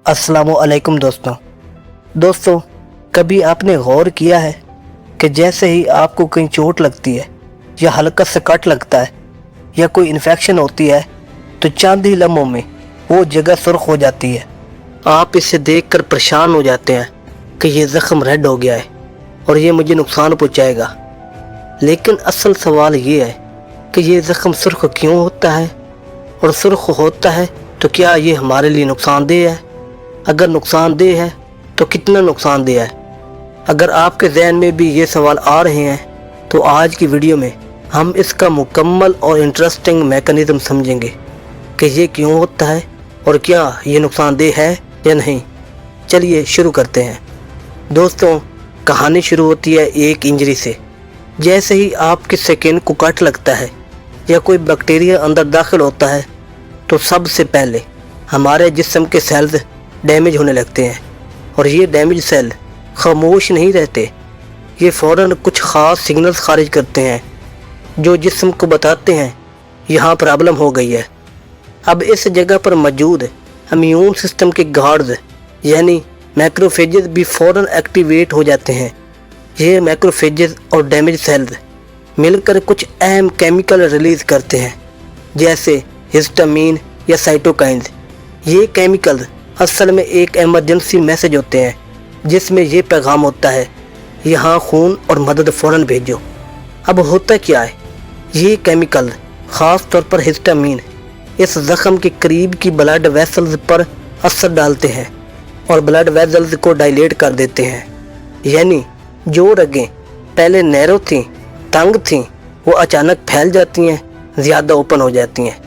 अस्सलाम वालेकुम दोस्तों, कभी आपने गौर किया है कि जैसे ही आपको कहीं चोट लगती है या हल्का सा कट लगता है या कोई इन्फेक्शन होती है तो चंद ही लम्हों में वो जगह सुर्ख हो जाती है। आप इसे देखकर परेशान हो जाते हैं कि ये ज़ख्म रेड हो गया है और ये मुझे नुकसान पहुंचाएगा। लेकिन असल सवाल ये है कि ये ज़ख्म सुर्ख क्यों होता है, और सुर्ख होता है तो क्या ये हमारे लिए नुकसानदेह है? अगर नुकसानदेह है तो कितना नुकसानदेह है? अगर आपके जहन में भी ये सवाल आ रहे हैं तो आज की वीडियो में हम इसका मुकम्मल और इंटरेस्टिंग मैकेनिज़्म समझेंगे कि ये क्यों होता है और क्या ये नुकसानदेह है या नहीं। चलिए शुरू करते हैं। दोस्तों, कहानी शुरू होती है एक इंजरी से। जैसे ही आपकी स्किन को कट लगता है या कोई बैक्टीरिया अंदर दाखिल होता है तो सबसे पहले हमारे जिस्म के सेल्स डैमेज होने लगते हैं, और ये डैमेज सेल खामोश नहीं रहते। ये फ़ौरन कुछ ख़ास सिग्नल्स खारिज करते हैं जो जिस्म को बताते हैं यहाँ प्रॉब्लम हो गई है। अब इस जगह पर मौजूद इम्यून सिस्टम के गार्ड्स यानी मैक्रोफेजेस भी फ़ौरन एक्टिवेट हो जाते हैं। ये मैक्रोफेजेस और डैमेज सेल्स मिलकर कुछ अहम केमिकल रिलीज़ करते हैं, जैसे हिस्टामीन या साइटोकाइन्स। ये केमिकल्स असल में एक इमरजेंसी मैसेज होते हैं जिसमें ये पैगाम होता है, यहाँ खून और मदद फ़ौरन भेजो। अब होता क्या है, ये केमिकल ख़ास तौर पर हिस्टामीन इस ज़ख्म के करीब की ब्लड वेसल्स पर असर डालते हैं और ब्लड वेसल्स को डायलेट कर देते हैं। यानी जो रगें पहले नैरो थीं, तंग थीं, वो अचानक फैल जाती हैं, ज़्यादा ओपन हो जाती हैं।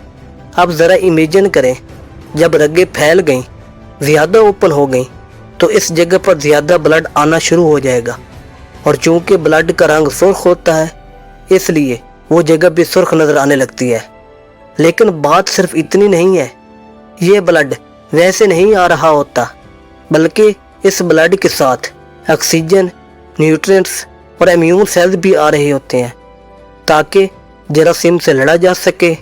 अब ज़रा इमेजिन करें, जब रगें फैल गईं, ज़्यादा ओपन हो गई तो इस जगह पर ज़्यादा ब्लड आना शुरू हो जाएगा, और चूँकि ब्लड का रंग सुर्ख होता है इसलिए वो जगह भी सुर्ख नज़र आने लगती है। लेकिन बात सिर्फ इतनी नहीं है, ये ब्लड वैसे नहीं आ रहा होता, बल्कि इस ब्लड के साथ ऑक्सीजन, न्यूट्रिएंट्स और इम्यून सेल्स भी आ रहे होते हैं ताकि जरासीम से लड़ा जा सके,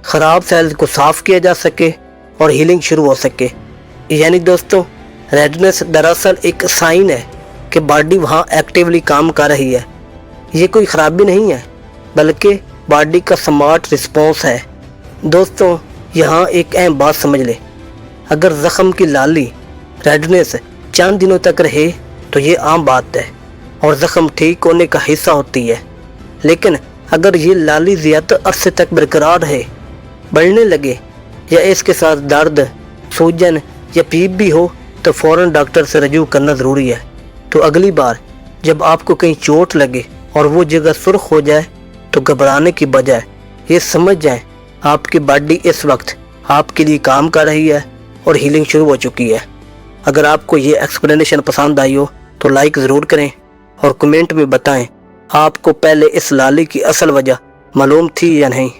ख़राब सेल्स को साफ़ किया जा सके और हीलिंग शुरू हो सके। यानी दोस्तों, रेडनेस दरअसल एक साइन है कि बॉडी वहाँ एक्टिवली काम कर रही है। ये कोई ख़राबी नहीं है, बल्कि बॉडी का स्मार्ट रिस्पॉन्स है। दोस्तों, यहाँ एक अहम बात समझ लें, अगर ज़ख्म की लाली रेडनेस चंद दिनों तक रहे तो ये आम बात है और ज़ख्म ठीक होने का हिस्सा होती है। लेकिन अगर ये लाली ज़्यादा अरसे तक बरकरार रहे, बढ़ने लगे या इसके साथ दर्द, सूजन या पीप भी हो तो फ़ौरन डॉक्टर से रजू करना ज़रूरी है। तो अगली बार जब आपको कहीं चोट लगे और वो जगह सुर्ख हो जाए तो घबराने की बजाय ये समझ जाएं आपकी बॉडी इस वक्त आपके लिए काम कर रही है और हीलिंग शुरू हो चुकी है। अगर आपको ये एक्सप्लेनेशन पसंद आई हो तो लाइक ज़रूर करें और कमेंट में बताएं आपको पहले इस लाली की असल वजह मालूम थी या नहीं।